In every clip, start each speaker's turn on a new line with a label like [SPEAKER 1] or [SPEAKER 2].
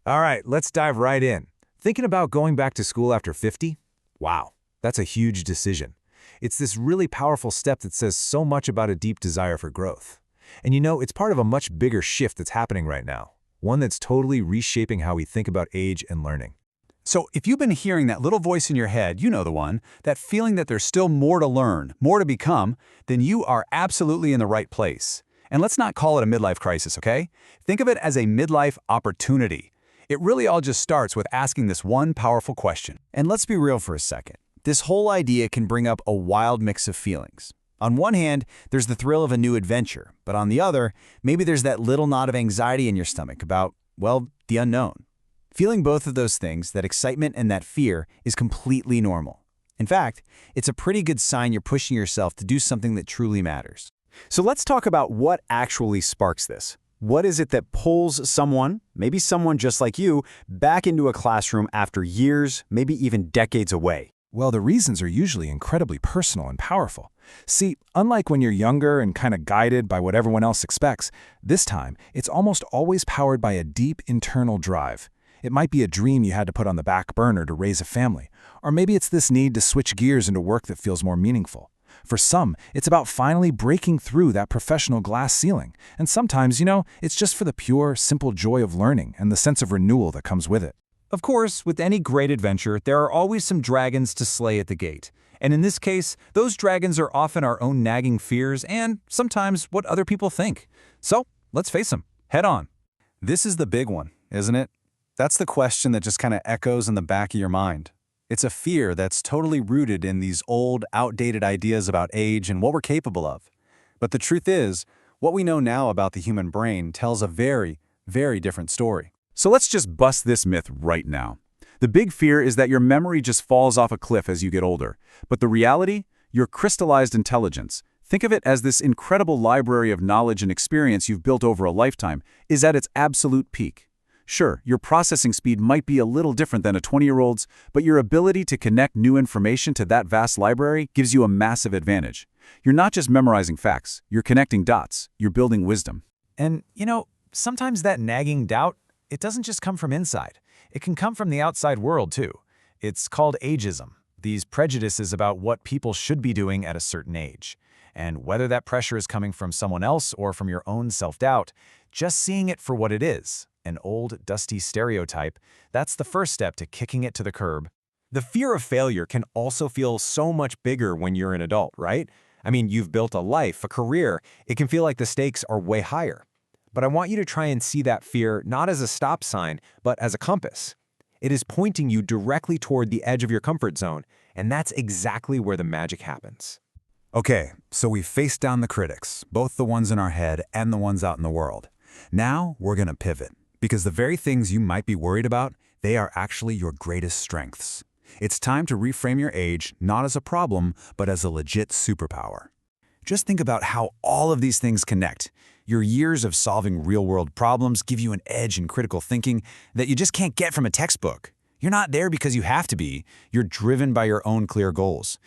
[SPEAKER 1] All right, let's dive right in. Thinking about going back to school after 50? Wow, that's a huge decision. It's this really powerful step that says so much about a deep desire for growth. And it's part of a much bigger shift that's happening right now, one that's totally reshaping how we think about age and learning.
[SPEAKER 2] So if you've been hearing that little voice in your head, you know the one, that feeling that there's still more to learn, more to become, then you are absolutely in the right place. And let's not call it a midlife crisis, okay? Think of it as a midlife opportunity. It really all just starts with asking this one powerful question. And let's be real for a second. This whole idea can bring up a wild mix of feelings. On one hand, there's the thrill of a new adventure, but on the other, maybe there's that little knot of anxiety in your stomach about, well, the unknown. Feeling both of those things, that excitement and that fear, is completely normal. In fact, it's a pretty good sign you're pushing yourself to do something that truly matters. So let's talk about what actually sparks this. What is it that pulls someone, maybe someone just like you, back into a classroom after years, maybe even decades away?
[SPEAKER 1] Well, the reasons are usually incredibly personal and powerful. See, unlike when you're younger and kind of guided by what everyone else expects, this time it's almost always powered by a deep internal drive. It might be a dream you had to put on the back burner to raise a family, or maybe it's this need to switch gears into work that feels more meaningful. For some, it's about finally breaking through that professional glass ceiling, and sometimes, it's just for the pure, simple joy of learning and the sense of renewal that comes with it.
[SPEAKER 2] Of course, with any great adventure, there are always some dragons to slay at the gate. And in this case, those dragons are often our own nagging fears and sometimes what other people think. So, let's face them, head on. This is the big one, isn't it? That's the question that just kind of echoes in the back of your mind. It's a fear that's totally rooted in these old, outdated ideas about age and what we're capable of. But the truth is, what we know now about the human brain tells a very, very different story. So let's just bust this myth right now. The big fear is that your memory just falls off a cliff as you get older. But the reality? Your crystallized intelligence, think of it as this incredible library of knowledge and experience you've built over a lifetime, is at its absolute peak. Sure, your processing speed might be a little different than a 20-year-old's, but your ability to connect new information to that vast library gives you a massive advantage. You're not just memorizing facts, you're connecting dots, you're building wisdom.
[SPEAKER 1] And, sometimes that nagging doubt, it doesn't just come from inside. It can come from the outside world, too. It's called ageism, these prejudices about what people should be doing at a certain age. And whether that pressure is coming from someone else or from your own self-doubt, just seeing it for what it is, an old, dusty stereotype, that's the first step to kicking it to the curb. The fear of failure can also feel so much bigger when you're an adult, right? I mean, you've built a life, a career. It can feel like the stakes are way higher. But I want you to try and see that fear not as a stop sign, but as a compass. It is pointing you directly toward the edge of your comfort zone, and that's exactly where the magic happens.
[SPEAKER 2] Okay, so we've faced down the critics, both the ones in our head and the ones out in the world. Now we're going to pivot, because the very things you might be worried about, they are actually your greatest strengths. It's time to reframe your age not as a problem, but as a legit superpower. Just think about how all of these things connect. Your years of solving real-world problems give you an edge in critical thinking that you just can't get from a textbook. You're not there because you have to be. You're driven by your own clear goals.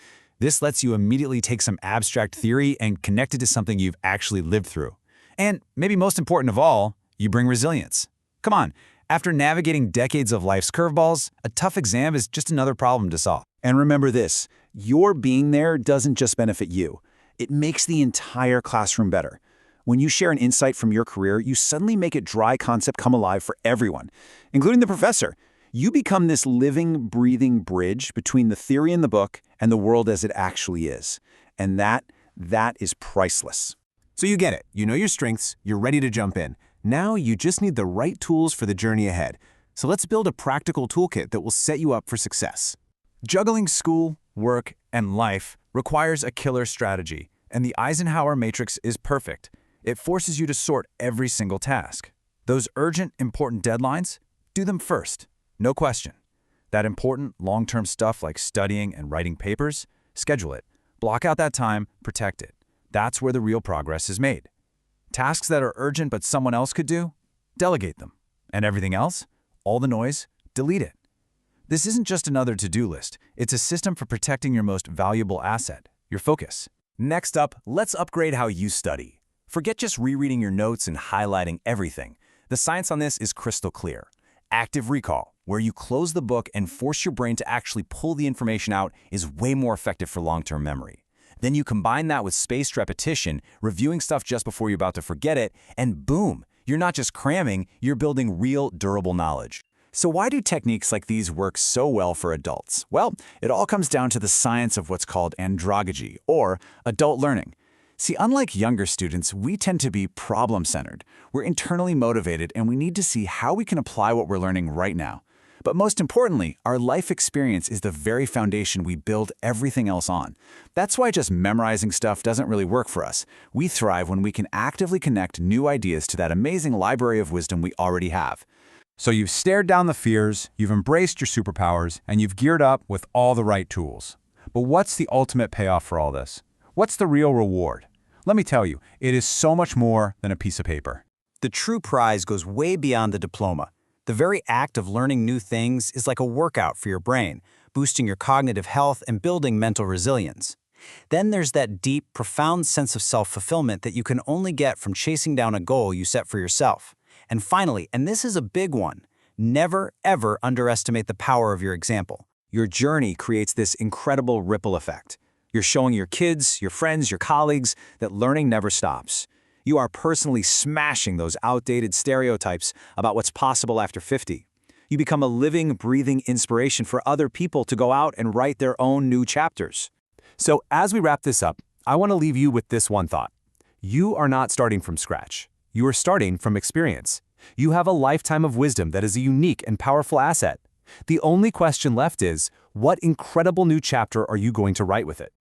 [SPEAKER 2] This lets you immediately take some abstract theory and connect it to something you've actually lived through. And maybe most important of all, you bring resilience. Come on, after navigating decades of life's curveballs, a tough exam is just another problem to solve. And remember this, your being there doesn't just benefit you. It makes the entire classroom better. When you share an insight from your career, you suddenly make a dry concept come alive for everyone, including the professor. You become this living, breathing bridge between the theory in the book and the world as it actually is. And that is priceless.
[SPEAKER 1] So you get it. You know your strengths. You're ready to jump in. Now you just need the right tools for the journey ahead. So let's build a practical toolkit that will set you up for success. Juggling school, work, and life requires a killer strategy, and the Eisenhower matrix is perfect. It forces you to sort every single task. Those urgent, important deadlines, do them first. No question. That important, long-term stuff like studying and writing papers, schedule it. Block out that time, protect it. That's where the real progress is made. Tasks that are urgent but someone else could do, delegate them. And everything else, all the noise, delete it. This isn't just another to-do list. It's a system for protecting your most valuable asset, your focus. Next up, let's upgrade how you study. Forget just rereading your notes and highlighting everything. The science on this is crystal clear.
[SPEAKER 3] Active recall, where you close the book and force your brain to actually pull the information out, is way more effective for long-term memory. Then you combine that with spaced repetition, reviewing stuff just before you're about to forget it, and boom, you're not just cramming, you're building real, durable knowledge. So why do techniques like these work so well for adults? Well, it all comes down to the science of what's called andragogy, or adult learning. See, unlike younger students, we tend to be problem-centered. We're internally motivated, and we need to see how we can apply what we're learning right now. But most importantly, our life experience is the very foundation we build everything else on. That's why just memorizing stuff doesn't really work for us. We thrive when we can actively connect new ideas to that amazing library of wisdom we already have.
[SPEAKER 2] So you've stared down the fears, you've embraced your superpowers, and you've geared up with all the right tools. But what's the ultimate payoff for all this? What's the real reward? Let me tell you, it is so much more than a piece of paper.
[SPEAKER 4] The true prize goes way beyond the diploma. The very act of learning new things is like a workout for your brain, boosting your cognitive health and building mental resilience. Then there's that deep, profound sense of self-fulfillment that you can only get from chasing down a goal you set for yourself. And finally, and this is a big one, never, ever underestimate the power of your example.
[SPEAKER 3] Your journey creates this incredible ripple effect. You're showing your kids, your friends, your colleagues that learning never stops. You are personally smashing those outdated stereotypes about what's possible after 50. You become a living, breathing inspiration for other people to go out and write their own new chapters. So as we wrap this up, I want to leave you with this one thought. You are not starting from scratch. You are starting from experience. You have a lifetime of wisdom that is a unique and powerful asset. The only question left is, what incredible new chapter are you going to write with it?